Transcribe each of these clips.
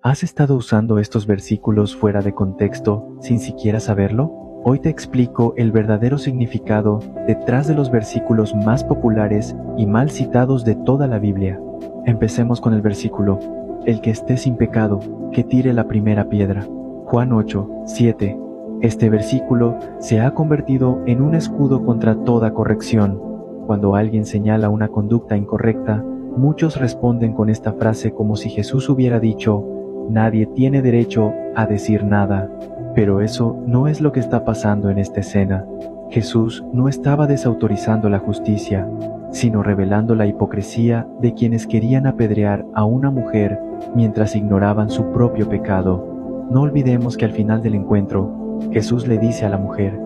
¿Has estado usando estos versículos fuera de contexto sin siquiera saberlo? Hoy te explico el verdadero significado detrás de los versículos más populares y mal citados de toda la Biblia. Empecemos con el versículo: el que esté sin pecado, que tire la primera piedra. Juan 8:7. Este versículo se ha convertido en un escudo contra toda corrección. Cuando alguien señala una conducta incorrecta, muchos responden con esta frase como si Jesús hubiera dicho: nadie tiene derecho a decir nada. Pero eso no es lo que está pasando en esta escena. Jesús no estaba desautorizando la justicia, sino revelando la hipocresía de quienes querían apedrear a una mujer mientras ignoraban su propio pecado. No olvidemos que al final del encuentro, Jesús le dice a la mujer: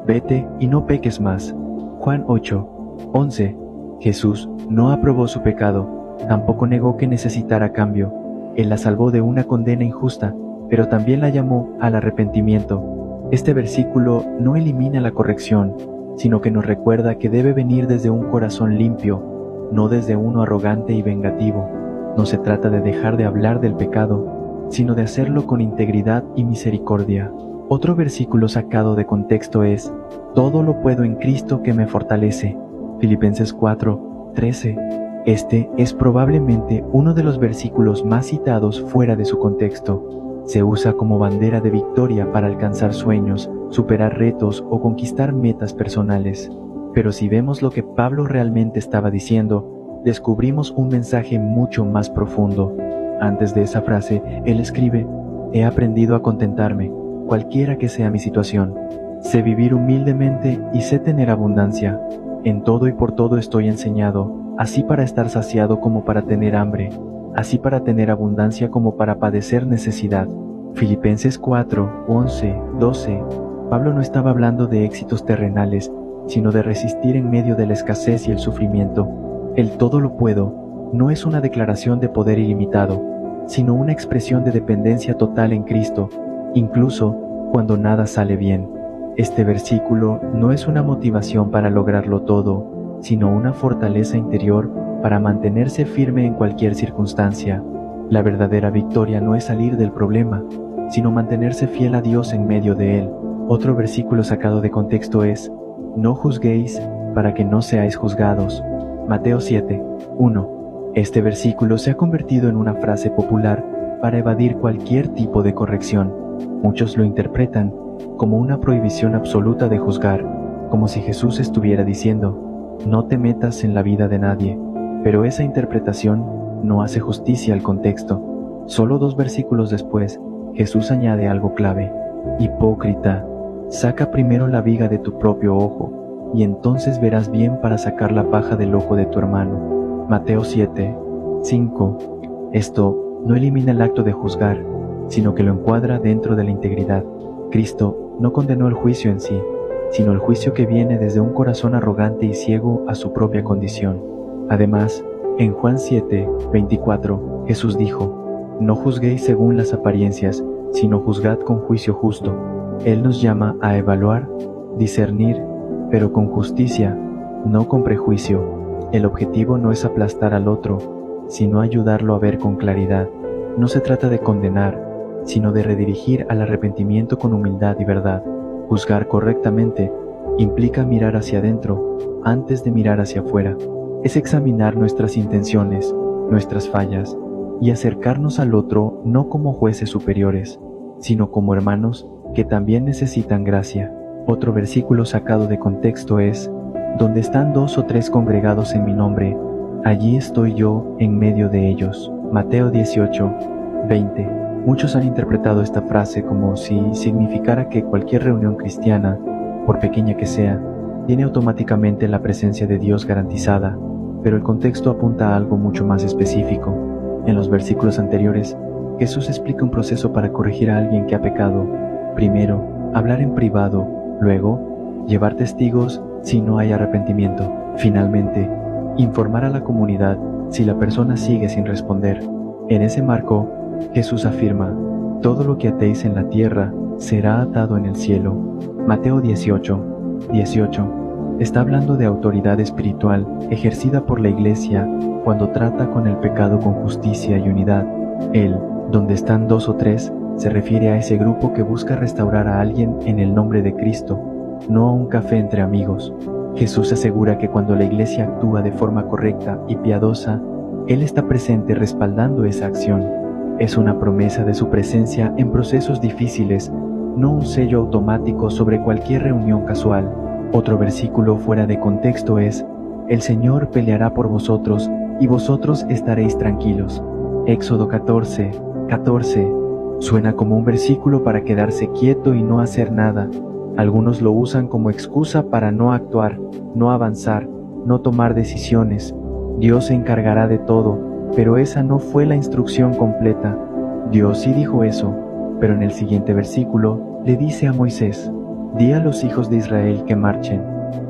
vete y no peques más. Juan 8:11. Jesús no aprobó su pecado, tampoco negó que necesitara cambio. Él la salvó de una condena injusta, pero también la llamó al arrepentimiento. Este versículo no elimina la corrección, sino que nos recuerda que debe venir desde un corazón limpio, no desde uno arrogante y vengativo. No se trata de dejar de hablar del pecado, sino de hacerlo con integridad y misericordia. Otro versículo sacado de contexto es: todo lo puedo en Cristo que me fortalece. Filipenses 4:13. Este es probablemente uno de los versículos más citados fuera de su contexto. Se usa como bandera de victoria para alcanzar sueños, superar retos o conquistar metas personales. Pero si vemos lo que Pablo realmente estaba diciendo, descubrimos un mensaje mucho más profundo. Antes de esa frase, él escribe: he aprendido a contentarme, cualquiera que sea mi situación. Sé vivir humildemente y sé tener abundancia. En todo y por todo estoy enseñado, así para estar saciado como para tener hambre, así para tener abundancia como para padecer necesidad. Filipenses 4:11-12. Pablo no estaba hablando de éxitos terrenales, sino de resistir en medio de la escasez y el sufrimiento. El todo lo puedo no es una declaración de poder ilimitado, sino una expresión de dependencia total en Cristo, incluso cuando nada sale bien. Este versículo no es una motivación para lograrlo todo, sino una fortaleza interior para mantenerse firme en cualquier circunstancia. La verdadera victoria no es salir del problema, sino mantenerse fiel a Dios en medio de él. Otro versículo sacado de contexto es: no juzguéis para que no seáis juzgados. Mateo 7:1. Este versículo se ha convertido en una frase popular para evadir cualquier tipo de corrección. Muchos lo interpretan como una prohibición absoluta de juzgar, como si Jesús estuviera diciendo: no te metas en la vida de nadie. Pero esa interpretación no hace justicia al contexto. Solo 2 versículos después, Jesús añade algo clave: hipócrita, saca primero la viga de tu propio ojo, y entonces verás bien para sacar la paja del ojo de tu hermano. Mateo 7:5. Esto no elimina el acto de juzgar, sino que lo encuadra dentro de la integridad. Cristo no condenó el juicio en sí, sino el juicio que viene desde un corazón arrogante y ciego a su propia condición. Además, en Juan 7:24, Jesús dijo: no juzguéis según las apariencias, sino juzgad con juicio justo. Él nos llama a evaluar, discernir, pero con justicia, no con prejuicio. El objetivo no es aplastar al otro, sino ayudarlo a ver con claridad. No se trata de condenar, sino de redirigir al arrepentimiento con humildad y verdad. Juzgar correctamente implica mirar hacia adentro antes de mirar hacia afuera. Es examinar nuestras intenciones, nuestras fallas, y acercarnos al otro no como jueces superiores, sino como hermanos que también necesitan gracia. Otro versículo sacado de contexto es: donde están 2 o 3 congregados en mi nombre, allí estoy yo en medio de ellos. Mateo 18:20. Muchos han interpretado esta frase como si significara que cualquier reunión cristiana, por pequeña que sea, tiene automáticamente la presencia de Dios garantizada, pero el contexto apunta a algo mucho más específico. En los versículos anteriores, Jesús explica un proceso para corregir a alguien que ha pecado. Primero, hablar en privado, luego, llevar testigos si no hay arrepentimiento. Finalmente, informar a la comunidad si la persona sigue sin responder. En ese marco, Jesús afirma: todo lo que atéis en la tierra será atado en el cielo. Mateo 18:18. Está hablando de autoridad espiritual ejercida por la Iglesia cuando trata con el pecado con justicia y unidad. Él Donde están dos o tres, se refiere a ese grupo que busca restaurar a alguien en el nombre de Cristo, no a un café entre amigos. Jesús asegura que cuando la Iglesia actúa de forma correcta y piadosa, Él está presente respaldando esa acción. Es una promesa de su presencia en procesos difíciles, no un sello automático sobre cualquier reunión casual. Otro versículo fuera de contexto es: el Señor peleará por vosotros y vosotros estaréis tranquilos. Éxodo 14:14. Suena como un versículo para quedarse quieto y no hacer nada. Algunos lo usan como excusa para no actuar, no avanzar, no tomar decisiones. Dios se encargará de todo, pero esa no fue la instrucción completa. Dios sí dijo eso, pero en el siguiente versículo le dice a Moisés: di a los hijos de Israel que marchen.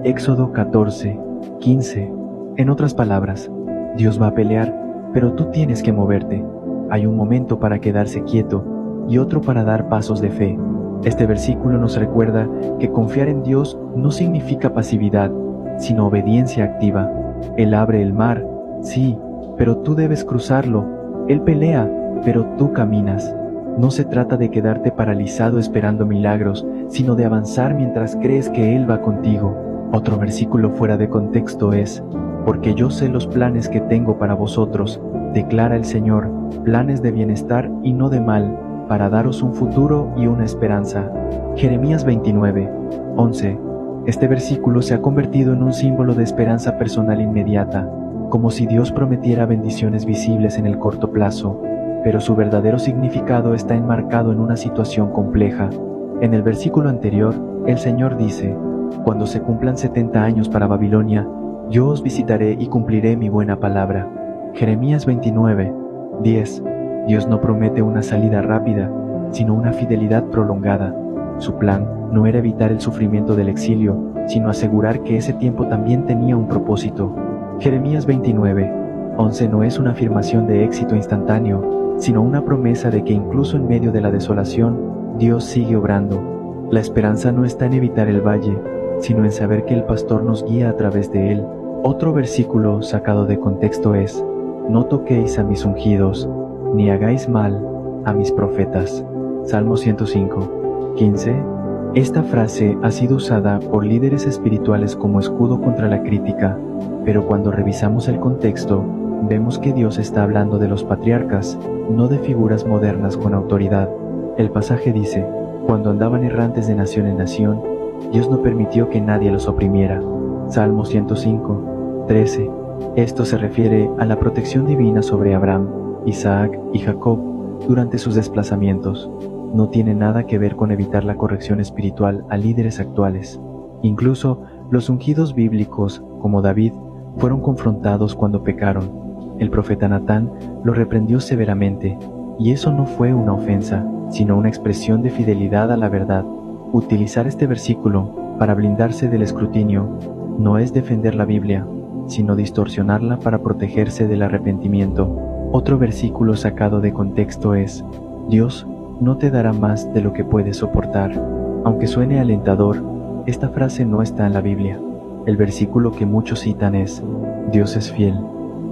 Éxodo 14:15. En otras palabras, Dios va a pelear, pero tú tienes que moverte. Hay un momento para quedarse quieto y otro para dar pasos de fe. Este versículo nos recuerda que confiar en Dios no significa pasividad, sino obediencia activa. Él abre el mar, sí, pero tú debes cruzarlo. Él pelea, pero tú caminas. No se trata de quedarte paralizado esperando milagros, sino de avanzar mientras crees que Él va contigo. Otro versículo fuera de contexto es: porque yo sé los planes que tengo para vosotros, declara el Señor, planes de bienestar y no de mal, para daros un futuro y una esperanza. Jeremías 29:11. Este versículo se ha convertido en un símbolo de esperanza personal inmediata, como si Dios prometiera bendiciones visibles en el corto plazo, pero su verdadero significado está enmarcado en una situación compleja. En el versículo anterior, el Señor dice: cuando se cumplan 70 años para Babilonia, yo os visitaré y cumpliré mi buena palabra. Jeremías 29:10. Dios no promete una salida rápida, sino una fidelidad prolongada. Su plan no era evitar el sufrimiento del exilio, sino asegurar que ese tiempo también tenía un propósito. Jeremías 29:11 no es una afirmación de éxito instantáneo, sino una promesa de que incluso en medio de la desolación, Dios sigue obrando. La esperanza no está en evitar el valle, sino en saber que el pastor nos guía a través de él. Otro versículo sacado de contexto es: no toquéis a mis ungidos, ni hagáis mal a mis profetas. Salmo 105:15. Esta frase ha sido usada por líderes espirituales como escudo contra la crítica, pero cuando revisamos el contexto, vemos que Dios está hablando de los patriarcas, no de figuras modernas con autoridad. El pasaje dice: cuando andaban errantes de nación en nación, Dios no permitió que nadie los oprimiera. Salmo 105:13. Esto se refiere a la protección divina sobre Abraham, Isaac y Jacob durante sus desplazamientos. No tiene nada que ver con evitar la corrección espiritual a líderes actuales. Incluso los ungidos bíblicos, como David, fueron confrontados cuando pecaron. El profeta Natán los reprendió severamente, y eso no fue una ofensa, sino una expresión de fidelidad a la verdad. Utilizar este versículo para blindarse del escrutinio no es defender la Biblia, sino distorsionarla para protegerse del arrepentimiento. Otro versículo sacado de contexto es: Dios no te dará más de lo que puedes soportar. Aunque suene alentador, esta frase no está en la Biblia. El versículo que muchos citan es: Dios es fiel,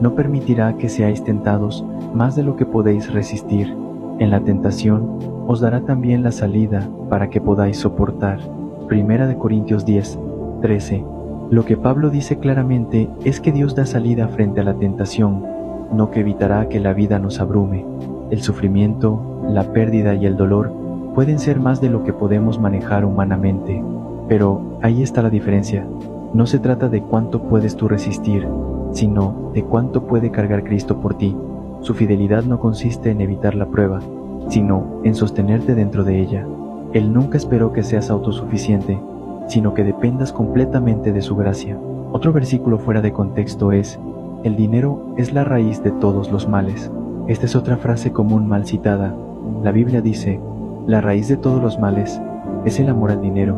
no permitirá que seáis tentados más de lo que podéis resistir. En la tentación os dará también la salida para que podáis soportar. Primera de Corintios 10:13. Lo que Pablo dice claramente es que Dios da salida frente a la tentación, no que evitará que la vida nos abrume. El sufrimiento, la pérdida y el dolor pueden ser más de lo que podemos manejar humanamente. Pero ahí está la diferencia. No se trata de cuánto puedes tú resistir, sino de cuánto puede cargar Cristo por ti. Su fidelidad no consiste en evitar la prueba, sino en sostenerte dentro de ella. Él nunca esperó que seas autosuficiente, sino que dependas completamente de su gracia. Otro versículo fuera de contexto es: el dinero es la raíz de todos los males. Esta es otra frase común mal citada. La Biblia dice: la raíz de todos los males es el amor al dinero.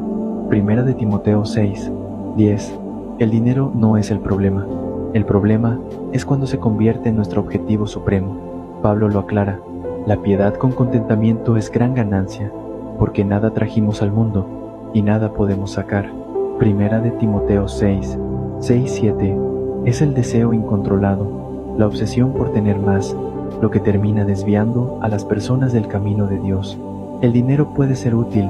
Primera de Timoteo 6:10. El dinero no es el problema. El problema es cuando se convierte en nuestro objetivo supremo. Pablo lo aclara: la piedad con contentamiento es gran ganancia, porque nada trajimos al mundo y nada podemos sacar. Primera de Timoteo 6:7. Es el deseo incontrolado, la obsesión por tener más, lo que termina desviando a las personas del camino de Dios. El dinero puede ser útil,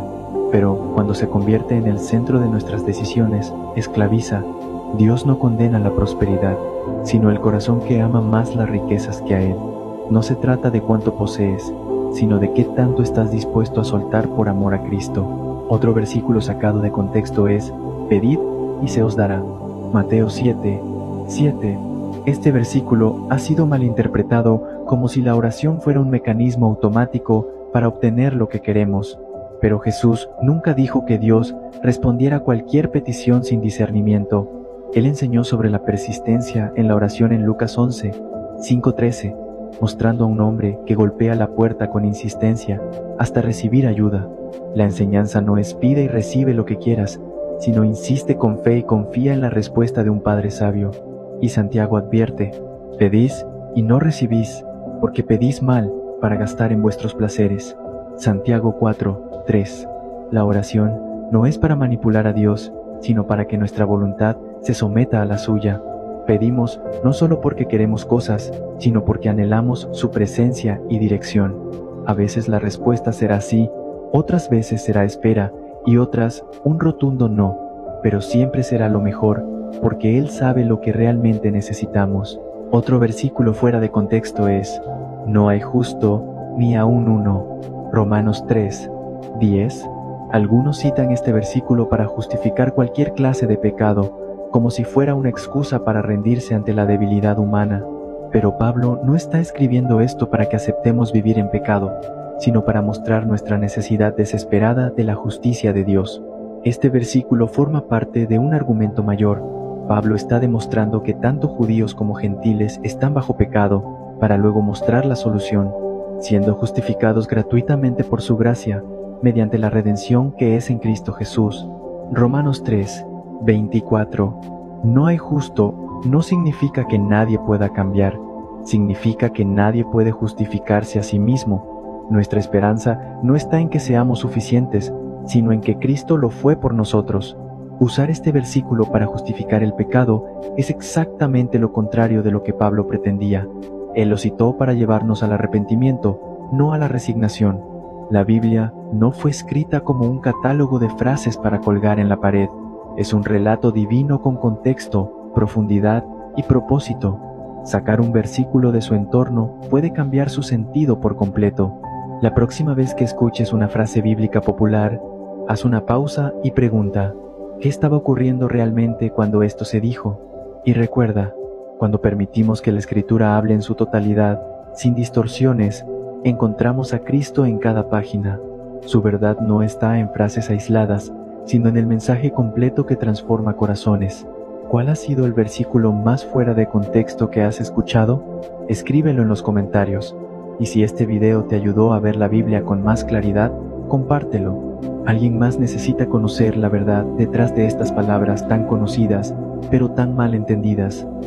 pero cuando se convierte en el centro de nuestras decisiones, esclaviza. Dios no condena la prosperidad, sino el corazón que ama más las riquezas que a Él. No se trata de cuánto posees, sino de qué tanto estás dispuesto a soltar por amor a Cristo. Otro versículo sacado de contexto es: pedid y se os dará. Mateo 7:7. Este versículo ha sido malinterpretado como si la oración fuera un mecanismo automático para obtener lo que queremos. Pero Jesús nunca dijo que Dios respondiera a cualquier petición sin discernimiento. Él enseñó sobre la persistencia en la oración en Lucas 11:5-13, mostrando a un hombre que golpea la puerta con insistencia hasta recibir ayuda. La enseñanza no es pide y recibe lo que quieras, sino insiste con fe y confía en la respuesta de un Padre sabio. Y Santiago advierte: pedís y no recibís, porque pedís mal para gastar en vuestros placeres. Santiago 4:3. La oración no es para manipular a Dios, sino para que nuestra voluntad se someta a la suya. Pedimos no solo porque queremos cosas, sino porque anhelamos su presencia y dirección. A veces la respuesta será sí, otras veces será espera, y otras un rotundo no, pero siempre será lo mejor, porque Él sabe lo que realmente necesitamos. Otro versículo fuera de contexto es: no hay justo ni aun uno. Romanos 3:10. Algunos citan este versículo para justificar cualquier clase de pecado, como si fuera una excusa para rendirse ante la debilidad humana. Pero Pablo no está escribiendo esto para que aceptemos vivir en pecado, sino para mostrar nuestra necesidad desesperada de la justicia de Dios. Este versículo forma parte de un argumento mayor. Pablo está demostrando que tanto judíos como gentiles están bajo pecado, para luego mostrar la solución, siendo justificados gratuitamente por su gracia, mediante la redención que es en Cristo Jesús. Romanos 3:24. No hay justo no significa que nadie pueda cambiar, significa que nadie puede justificarse a sí mismo. Nuestra esperanza no está en que seamos suficientes, sino en que Cristo lo fue por nosotros. Usar este versículo para justificar el pecado es exactamente lo contrario de lo que Pablo pretendía. Él lo citó para llevarnos al arrepentimiento, no a la resignación. La Biblia no fue escrita como un catálogo de frases para colgar en la pared. Es un relato divino con contexto, profundidad y propósito. Sacar un versículo de su entorno puede cambiar su sentido por completo. La próxima vez que escuches una frase bíblica popular, haz una pausa y pregunta: ¿qué estaba ocurriendo realmente cuando esto se dijo? Y recuerda, cuando permitimos que la Escritura hable en su totalidad, sin distorsiones, encontramos a Cristo en cada página. Su verdad no está en frases aisladas, sino en el mensaje completo que transforma corazones. ¿Cuál ha sido el versículo más fuera de contexto que has escuchado? Escríbelo en los comentarios. Y si este video te ayudó a ver la Biblia con más claridad, compártelo. Alguien más necesita conocer la verdad detrás de estas palabras tan conocidas, pero tan mal entendidas.